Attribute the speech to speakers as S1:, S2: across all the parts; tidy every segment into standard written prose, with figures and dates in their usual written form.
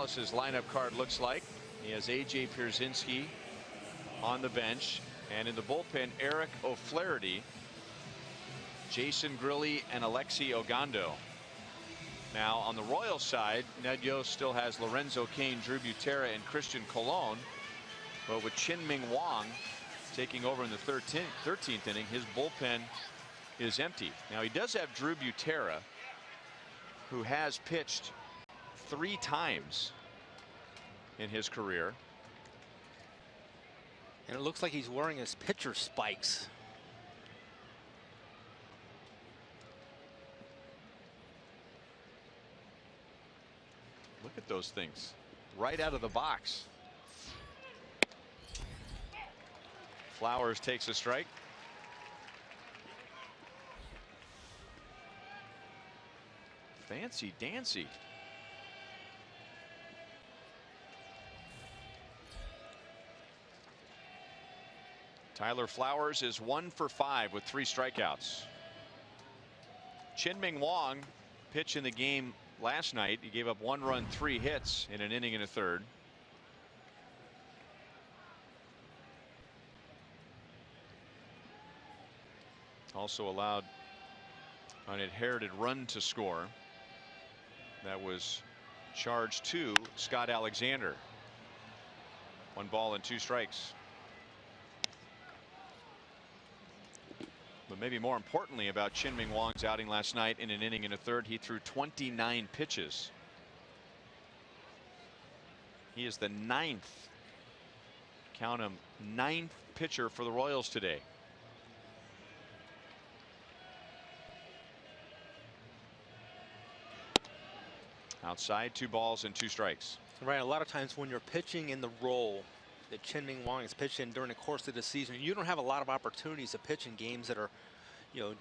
S1: Dallas's lineup card looks like. He has A.J. Pierzynski on the bench, and in the bullpen, Eric O'Flaherty, Jason Grilli, and Alexi Ogando. Now on the Royals side, Ned Yost still has Lorenzo Cain, Drew Butera, and Christian Colon, but with Chien-Ming Wang taking over in the 13th inning, his bullpen is empty. Now he does have Drew Butera, who has pitched 3 times in his career.
S2: And it looks like he's wearing his pitcher spikes.
S1: Look at those things right out of the box. Flowers takes a strike. Fancy dancy. Tyler Flowers is 1 for 5 with 3 strikeouts. Chien-Ming Wang pitched in the game last night. He gave up 1 run, 3 hits in an inning and a third. Also allowed an inherited run to score. That was charged to Scott Alexander. 1 ball and 2 strikes. But maybe more importantly about Chien-Ming Wang's outing last night, in an inning and a third, he threw 29 pitches. He is the 9th, count him, 9th pitcher for the Royals today. Outside, 2 balls and 2 strikes.
S2: Right, a lot of times when you're pitching in the role that Chien-Ming Wang is pitching during the course of the season, you don't have a lot of opportunities to pitch in games that are, you know,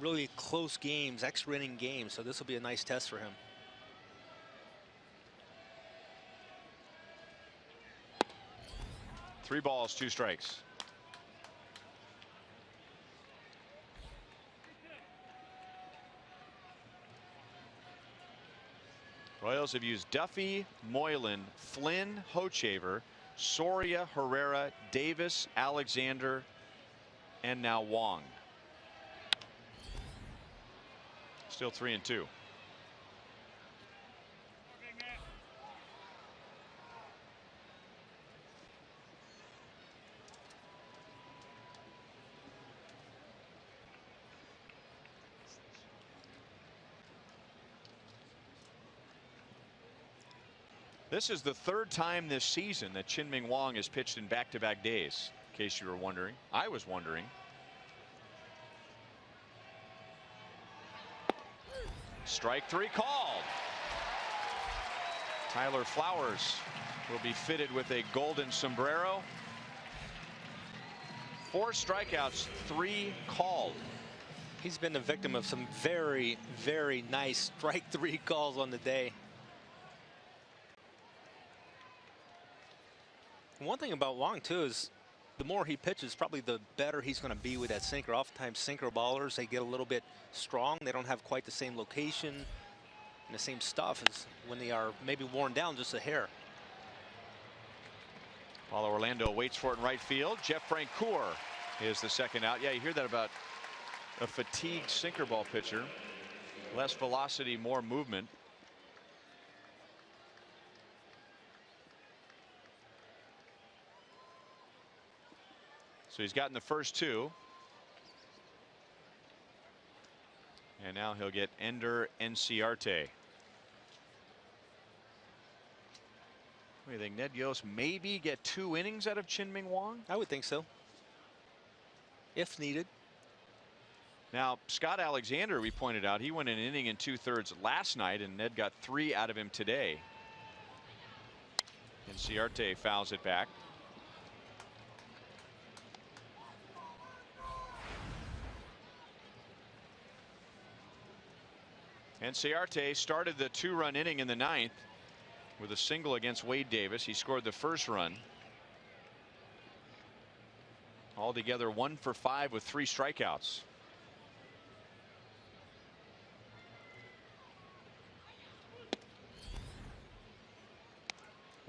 S2: really close games, extra inning games. So this will be a nice test for him.
S1: Three balls, 2 strikes. Royals have used Duffy, Moylan, Flynn, Hochevar, Soria, Herrera, Davis, Alexander, and now Wang. Still 3-2. This is the 3rd time this season that Chien-Ming Wang has pitched in back-to-back days, in case you were wondering. I was wondering. Strike 3 called. Tyler Flowers will be fitted with a golden sombrero. 4 strikeouts, 3 called.
S2: He's been the victim of some very, very nice strike 3 calls on the day. One thing about Wang too is the more he pitches, probably the better he's going to be with that sinker. Oftentimes sinker ballers, they get a little bit strong. They don't have quite the same location and the same stuff as when they are maybe worn down just a hair.
S1: While Orlando waits for it in right field, Jeff Francoeur is the second out. Yeah, you hear that about a fatigued sinker ball pitcher. Less velocity, more movement. So he's gotten the first 2. And now he'll get Ender Enciarte. What do you think, Ned Yost maybe get 2 innings out of Chien-Ming Wang?
S2: I would think so, if needed.
S1: Now Scott Alexander, we pointed out, he went an inning and 2/3 last night, and Ned got 3 out of him today. Enciarte fouls it back. Enciarte started the 2-run inning in the 9th with a single against Wade Davis. He scored the first run. Altogether 1 for 5 with 3 strikeouts.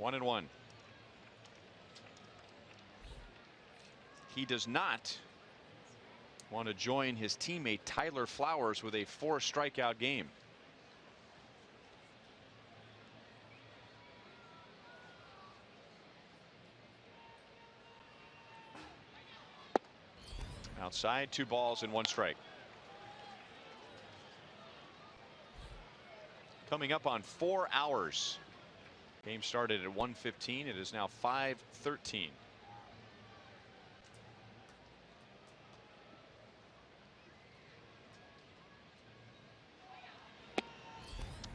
S1: 1-1. He does not want to join his teammate Tyler Flowers with a 4-strikeout game. Outside, 2 balls and 1 strike. Coming up on 4 hours. Game started at 1:15. It is now 5:13.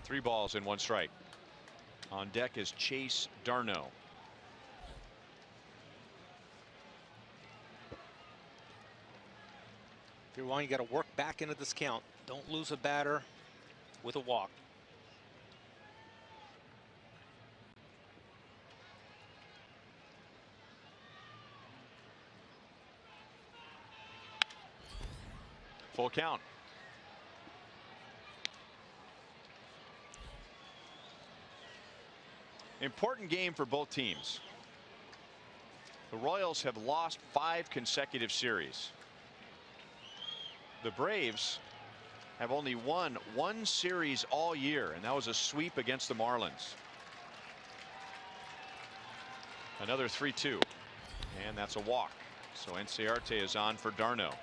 S1: Three balls and 1 strike. On deck is Chase Darno.
S2: If you're Wang, you got to work back into this count. Don't lose a batter with a walk.
S1: Full count. Important game for both teams. The Royals have lost 5 consecutive series. The Braves have only won 1 series all year, and that was a sweep against the Marlins. Another 3-2, and that's a walk. So Enciarte is on for Darno.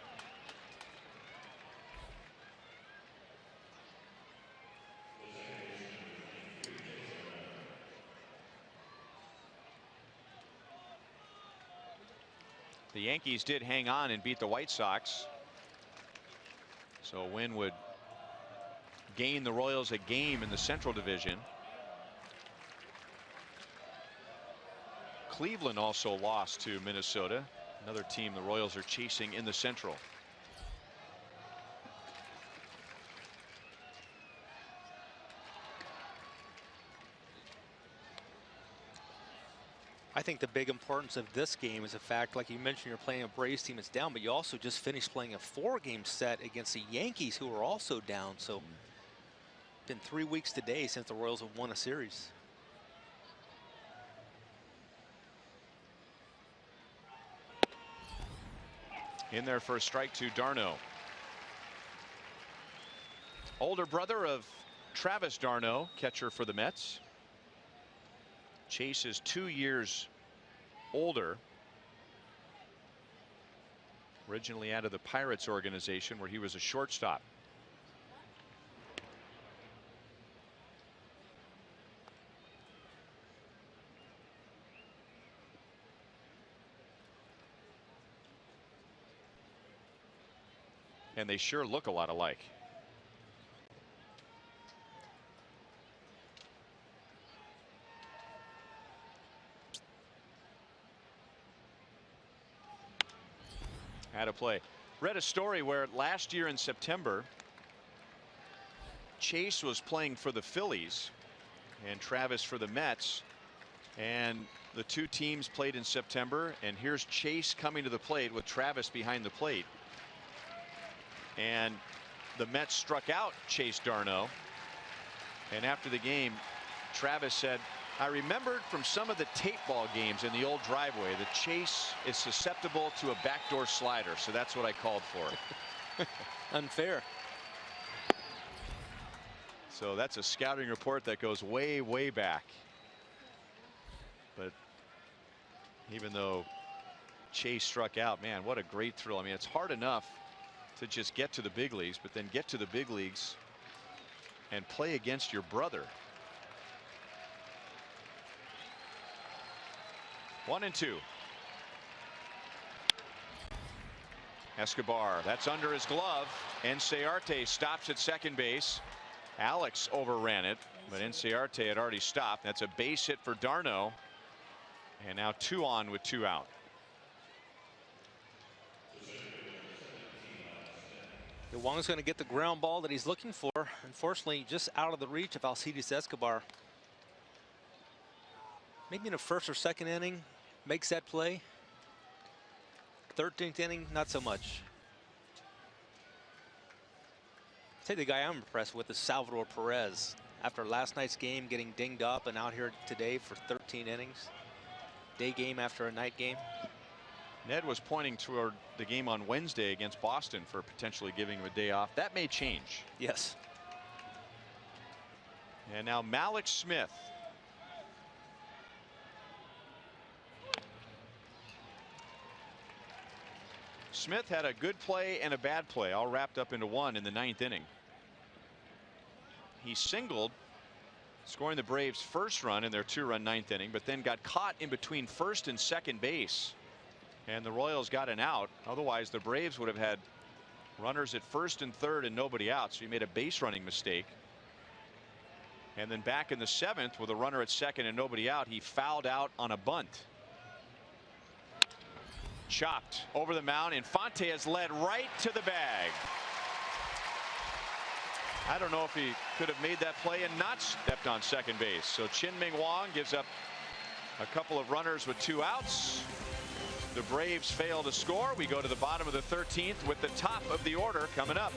S1: The Yankees did hang on and beat the White Sox. So a win would gain the Royals a game in the Central Division. Cleveland also lost to Minnesota, another team the Royals are chasing in the Central.
S2: I think the big importance of this game is the fact, like you mentioned, you're playing a Braves team that's down, but you also just finished playing a 4-game set against the Yankees, who are also down. So it's been 3 weeks today since the Royals have won a series.
S1: In there for a strike to Darno. Older brother of Travis Darno, catcher for the Mets. Chase is 2 years older. Originally out of the Pirates organization, where he was a shortstop. And they sure look a lot alike. Had a play. Read a story where last year in September, Chase was playing for the Phillies and Travis for the Mets, and the 2 teams played in September, and here's Chase coming to the plate with Travis behind the plate, and the Mets struck out Chase Darno, and after the game Travis said, I remembered from some of the tape ball games in the old driveway that Chase is susceptible to a backdoor slider, so that's what I called for.
S2: Unfair.
S1: So that's a scouting report that goes way, way back. But even though Chase struck out, man, what a great thrill. I mean, it's hard enough to just get to the big leagues, but then get to the big leagues and play against your brother. 1-2. Escobar, that's under his glove. Enciarte stops at second base. Alex overran it, but Enciarte had already stopped. That's a base hit for Darno. And now 2 on with 2 out.
S2: Wang's going to get the ground ball that he's looking for. Unfortunately, just out of the reach of Alcides Escobar. Maybe in the 1st or 2nd inning, makes that play. 13th inning, not so much. I'd say the guy I'm impressed with is Salvador Perez after last night's game, getting dinged up, and out here today for 13 innings. Day game after a night game.
S1: Ned was pointing toward the game on Wednesday against Boston for potentially giving him a day off. That may change.
S2: Yes.
S1: And now Malik Smith. Smith had a good play and a bad play all wrapped up into one in the 9th inning. He singled, scoring the Braves' first run in their 2-run 9th inning, but then got caught in between first and second base, and the Royals got an out. Otherwise the Braves would have had runners at first and third and nobody out, so he made a base running mistake. And then back in the 7th with a runner at second and nobody out, he fouled out on a bunt. Chopped over the mound. Infante has led right to the bag. I don't know if he could have made that play and not stepped on second base. So Chien-Ming Wang gives up a couple of runners with 2 outs. The Braves fail to score. We go to the bottom of the 13th with the top of the order coming up.